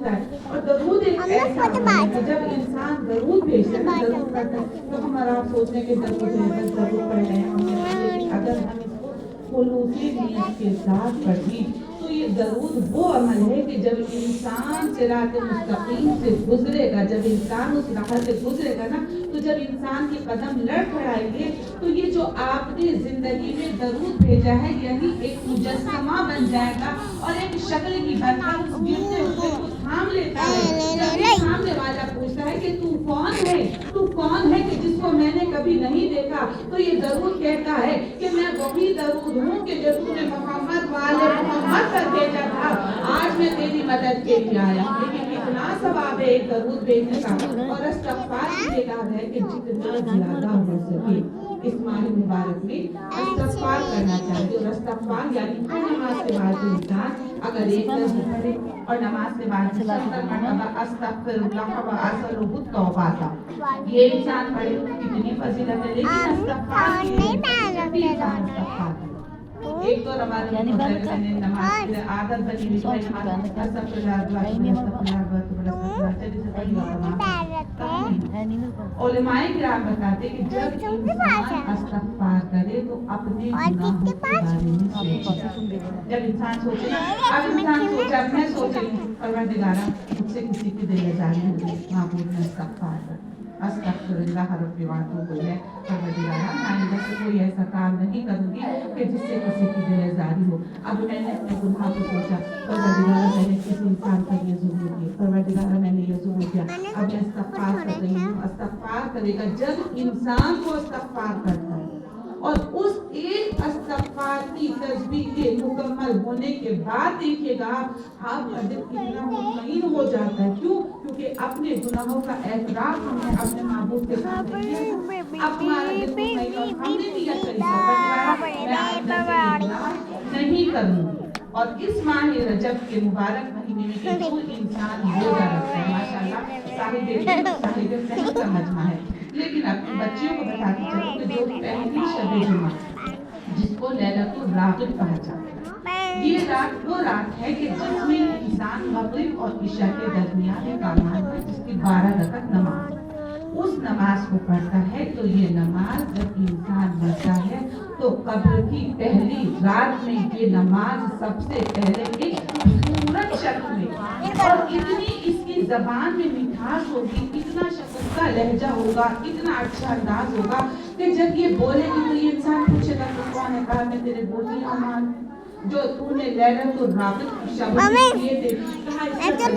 ہوتا ہے. اور درود ایک ایسا ہے کہ جب انسان درود بھیجتا ہے درود پڑھتا ہے تو ہمارا آپ سوچتے ہیں کہ درود ہے بس درود پڑھ رہے ہیں ہم نے, لیکن اگر ہم اس کو خلوصی نیت کے ساتھ پڑھی تو یہ درود وہ عمل ہے کہ جب انسان صراط مستقیم سے گزرے گا, جب انسان اس راہ سے گزرے گا نا, تو جب انسان کے قدم لڑکھڑائیں گے تو یہ جو آپ نے زندگی میں درود بھیجا ہے یعنی ایک مجسمہ بن جائے گا اور ایک شکل کی بن کر اس گرتے ہوئے کو تھام لیتا ہے. جب یہ تھامنے والا پوچھتا ہے کہ تو کون ہے کہ جس کو میں نے کبھی نہیں دیکھا, تو یہ درود کہتا ہے کہ میں وہی درود ہوں کہ جو تو نے محمد والے محمد پر بھیجا تھا, آج میں تیری مدد کے لیے آیا. لیکن اتنا ثواب ہے ایک درود بھیجنے کا اور استغفار کی تعداد ہے کہ جتنا زیادہ ہو سکے اس ماہ مبارک میں استغفار کرنا چاہیے. اور استغفار یعنی ہر نماز کے بعد انسان اگر ایک لفظ پڑھے اور نماز کے بعد 70 مرتبہ استغفر اللہ و اسألہ التوبہ تھا, یہ انسان پڑھے کتنی فضیلت ہے. لیکن استغفار کی ایک تو ہمارے نماز کی عادت بنی ہوئی ہے, استغفر علماء کرام بتاتے کہ جب انسان استغفار کرے تو اپنے گناہوں کے بارے میں سوچے. جب انسان سوچے, اب انسان سوچا, میں سوچے پروردگارہ مجھ سے کسی کی دل آزاری ہوئی, معبود میں استغفار کر, استغفر اللہ رب واتوب الیہ. پروردگارہ میں آئندہ سے کوئی ایسا کام نہیں کروں گی کہ جس سے کسی کی دل آزاری ہو. اب میں نے اپنے گناہ کو سوچا, پروردگارہ میں نے کسی انسان پر یہ ظلم کیا, پروردگارہ میں نے یہ ظلم کیا, اب میں استغفار کر رہی ہوں. استغفار کرے گا جب انسان کو استغفار کرتا ہے اور اس ایک استغفار کی تسبیح کے مکمل ہونے کے بعد دیکھیے گا آپ کا دل کتنا مطمئن ہو جاتا ہے. کیوں؟ کیونکہ اپنے گناہوں کا اعتراف ہم نے اپنے معبود کے سامنے کیا. اب ہمارا دل مطمئن, ہم نے بھی یہ نہیں کروں گی. اور اس ماہ رجب کے مبارک مہینے میں جو انسان روزہ رکھتا ہے, ماشاءاللہ صاحب کا مجمع ہے, لیکن اپنے بچیوں کو بتاتی چلو کہ جو پہلی شب جمعہ جس کو لیلۃ الراغب کہا جاتا ہے, یہ رات وہ رات ہے کہ جس میں انسان مغرب اور عشاء کے درمیان ایک اذان ہے جس کی 12 رکعت نماز, اس نماز کو پڑھتا ہے. تو یہ نماز جب انسان پڑھتا ہے تو قبر کی پہلی رات میں یہ نماز سب سے پہلے ایک خوبصورت شکل میں اور اتنی اس کی زبان میں مٹھاس ہوگی, اتنا شفقت لہجہ ہوگا, اتنا اچھا انداز ہوگا کہ جب یہ بولے گی تو یہ انسان پوچھے گا تو کون ہے, کہا میں تیرے بولی امان جو تو نے لیلۃ الراغب کی شب میں کیے تھے, کہا اس کا